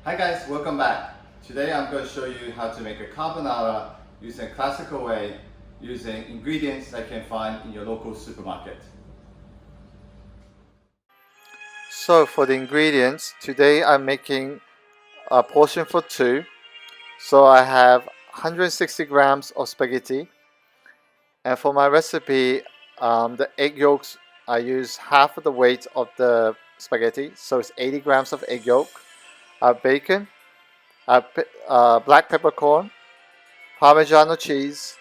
Hi guys, welcome back. Today I'm going to show you how to make a carbonara using a classical way, using ingredients that you can find in your local supermarket. So for the ingredients, today I'm making a portion for two. So I have 160 grams of spaghetti, and for my recipe, the egg yolks, I use half of the weight of the spaghetti, so it's 80 grams of egg yolk, bacon, black peppercorn, Parmesan cheese,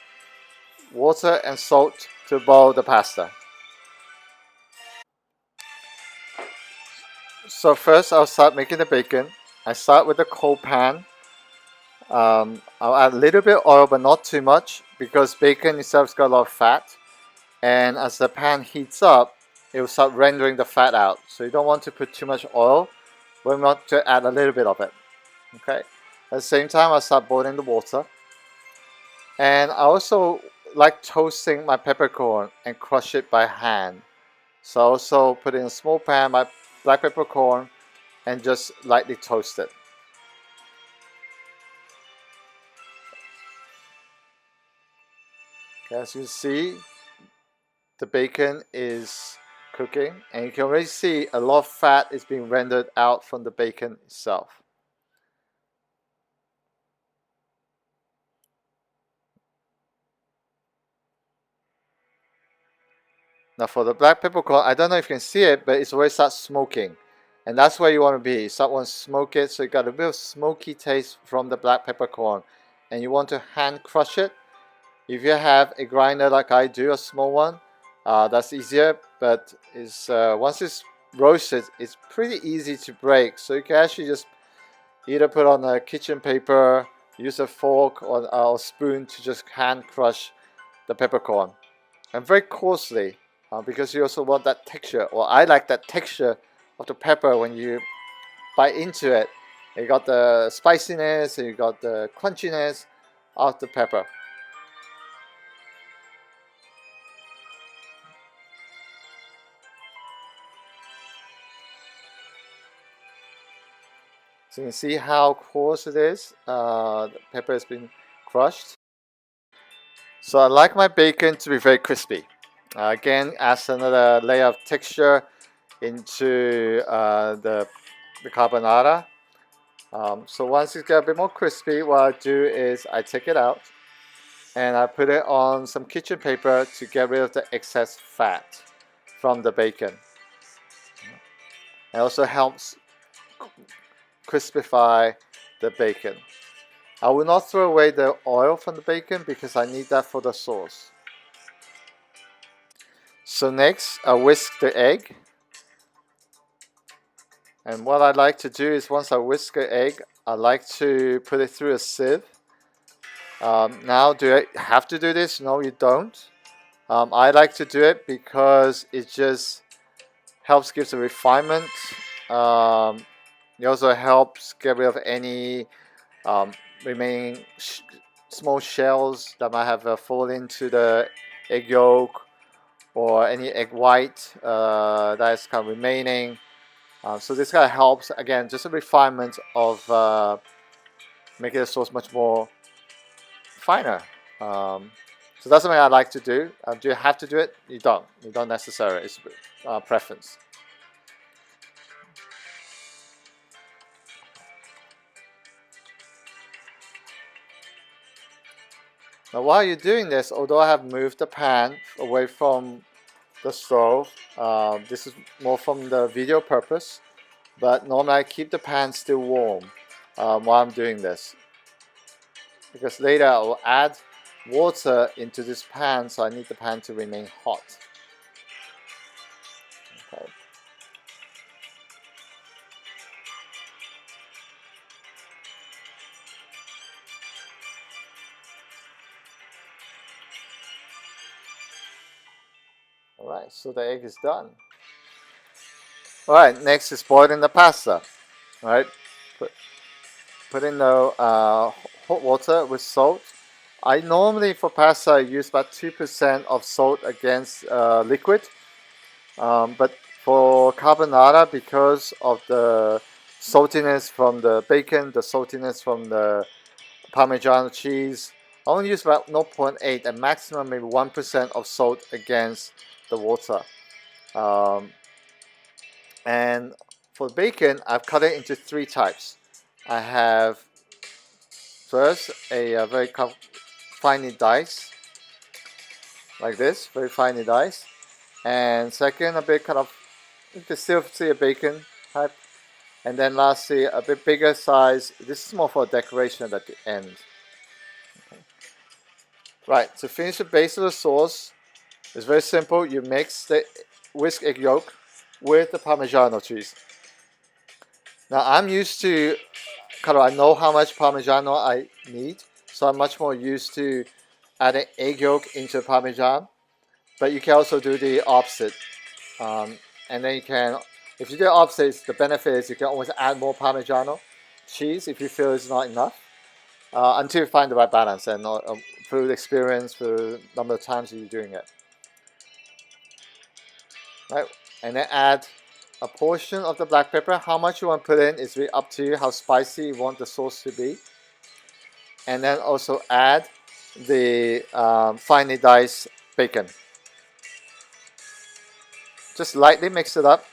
water and salt to boil the pasta. So first I'll start making the bacon. I start with a cold pan. I'll add a little bit of oil but not too much because bacon itself has got a lot of fat, and as the pan heats up it will start rendering the fat out, so you don't want to put too much oil. We want to add a little bit of it. Okay. At the same time I'll start boiling the water, and I also like toasting my peppercorn and crush it by hand. So I also put in a small pan my black peppercorn and just lightly toast it. Okay, as you can see, the bacon is cooking, and you can already see a lot of fat is being rendered out from the bacon itself. Now for the black peppercorn, I don't know if you can see it, but it's already start smoking. And that's where you want to be. You start want to smoke it, so you got a bit of smoky taste from the black peppercorn. And you want to hand crush it. If you have a grinder like I do, a small one, that's easier, but once it's roasted, it's pretty easy to break. So you can actually just either put on a kitchen paper, use a fork or a spoon to just hand crush the peppercorn. And very coarsely, because you also want that texture, or I like that texture of the pepper when you bite into it. You got the spiciness and you got the crunchiness of the pepper. So you can see how coarse it is. The pepper has been crushed. So I like my bacon to be very crispy. Again, adds another layer of texture into the carbonara. So once it's got a bit more crispy, what I do is I take it out and I put it on some kitchen paper to get rid of the excess fat from the bacon. It also helps crispify the bacon. I will not throw away the oil from the bacon because I need that for the sauce. So next, I whisk the egg. And what I like to do is once I whisk the egg, I like to put it through a sieve. Now, do I have to do this? No, you don't. I like to do it because it just helps give the refinement. It also helps get rid of any remaining small shells that might have fallen into the egg yolk or any egg white that is kind of remaining. So this kind of helps, again, just a refinement of making the sauce much more finer. So that's something I like to do. Do you have to do it? You don't. You don't necessarily. It's preference. Now while you're doing this, although I have moved the pan away from the stove, this is more from the video purpose, but normally I keep the pan still warm while I'm doing this, because later I will add water into this pan, so I need the pan to remain hot. Okay. Alright, so the egg is done. Alright, next is boiling the pasta. Alright, put in the hot water with salt. I normally for pasta I use about 2% of salt against liquid, but for carbonara, because of the saltiness from the bacon, the saltiness from the Parmesan cheese. I only use about 0.8 and maximum maybe 1% of salt against the water. And for bacon, I've cut it into 3 types. I have first a very finely diced, like this, very finely diced. And second, a bit kind of, you can still see a bacon type. And then lastly, a bit bigger size. This is more for decoration at the end. Okay. Right, to finish the base of the sauce, it's very simple. You mix the whisk egg yolk with the Parmesan cheese. Now I'm used to, I know how much Parmigiano I need, so I'm much more used to adding egg yolk into Parmesan. But you can also do the opposite. And then you can, if you do the opposite, the benefit is you can always add more Parmigiano cheese if you feel it's not enough, until you find the right balance and through the experience, through the number of times that you're doing it. Right, and then add a portion of the black pepper. How much you want to put in is really up to you, how spicy you want the sauce to be. And then also add the finely diced bacon. Just lightly mix it up,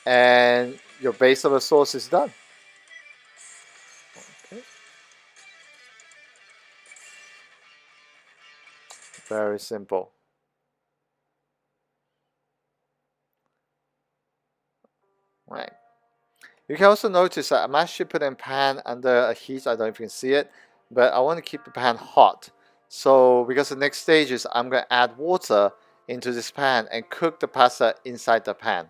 and your base of the sauce is done. Okay. Very simple. Right. You can also notice that I'm actually putting a pan under a heat. I don't know if you can see it, but I want to keep the pan hot. So because the next stage is I'm going to add water into this pan and cook the pasta inside the pan.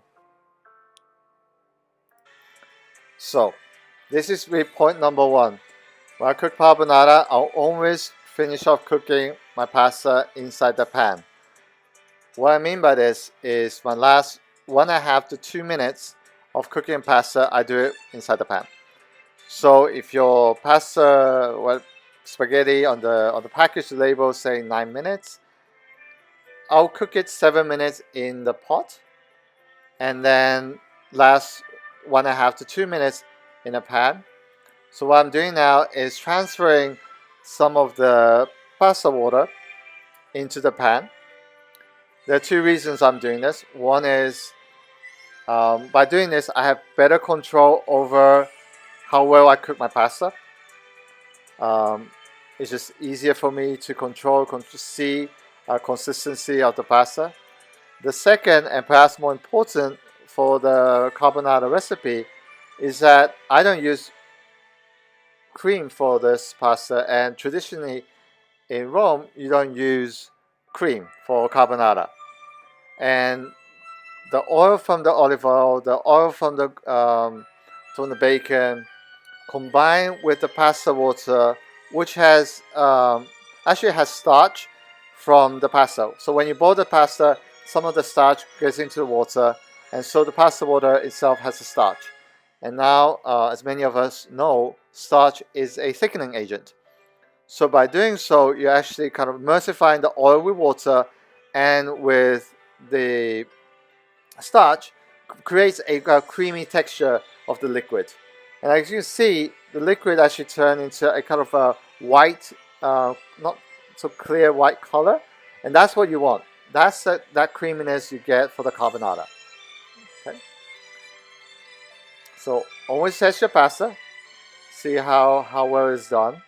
So this is really point number 1. When I cook carbonara, I'll always finish off cooking my pasta inside the pan. What I mean by this is my last 1.5 to 2 minutes of cooking pasta, I do it inside the pan. So if your pasta, spaghetti on the package label saying 9 minutes, I'll cook it 7 minutes in the pot, and then last 1.5 to 2 minutes in a pan. So what I'm doing now is transferring some of the pasta water into the pan. There are 2 reasons I'm doing this. One is by doing this, I have better control over how well I cook my pasta. It's just easier for me to control, see consistency of the pasta. The second, and perhaps more important for the carbonara recipe, is that I don't use cream for this pasta, and traditionally in Rome you don't use cream for carbonara. And the oil from the olive oil, the oil from the bacon, combined with the pasta water, which has actually has starch from the pasta. So when you boil the pasta, some of the starch goes into the water, and so the pasta water itself has a starch. And now, as many of us know, starch is a thickening agent. So by doing so, you're actually kind of emulsifying the oil with water, and with the starch creates a creamy texture of the liquid. And as you can see, the liquid actually turned into a kind of a white, not so clear white color, and that's what you want. That's that creaminess you get for the carbonara. Okay. So always test your pasta, see how well it's done.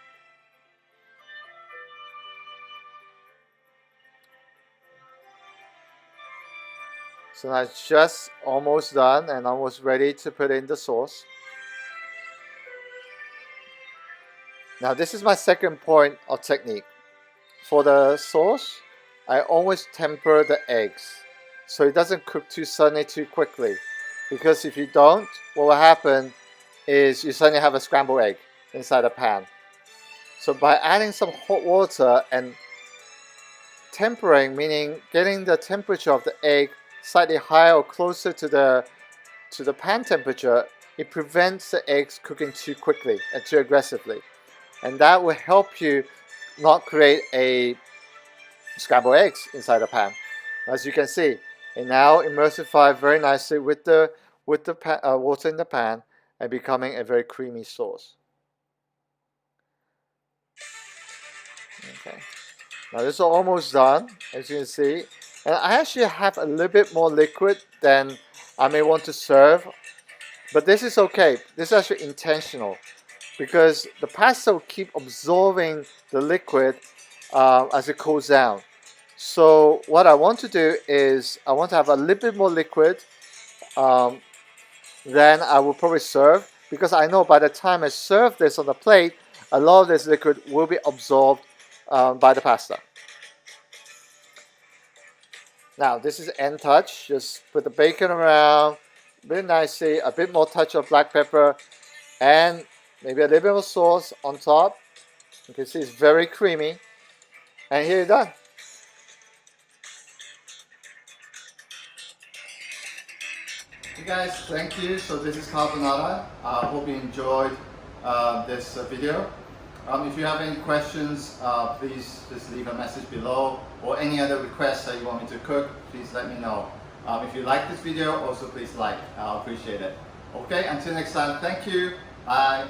So now it's just almost done and almost ready to put in the sauce. Now this is my second point of technique. For the sauce, I always temper the eggs so it doesn't cook too suddenly too quickly. Because if you don't, what will happen is you suddenly have a scrambled egg inside a pan. So by adding some hot water and tempering, meaning getting the temperature of the egg slightly higher or closer to the pan temperature, it prevents the eggs cooking too quickly and too aggressively. And that will help you not create a scrambled eggs inside the pan. As you can see, it now emulsifies very nicely with the water in the pan, and becoming a very creamy sauce. Okay, now this is almost done, as you can see. And I actually have a little bit more liquid than I may want to serve, but this is okay. This is actually intentional because the pasta will keep absorbing the liquid as it cools down. So what I want to do is I want to have a little bit more liquid than I will probably serve, because I know by the time I serve this on the plate, a lot of this liquid will be absorbed by the pasta. Now this is end touch. Just put the bacon around very nicely, a bit more touch of black pepper, and maybe a little bit of sauce on top. You can see it's very creamy. And here you're done. Hey guys, thank you. So this is carbonara. I hope you enjoyed this video. If you have any questions, please just leave a message below, or any other requests that you want me to cook, please let me know. If you like this video, also please like. I'll appreciate it. Okay, until next time, thank you. Bye.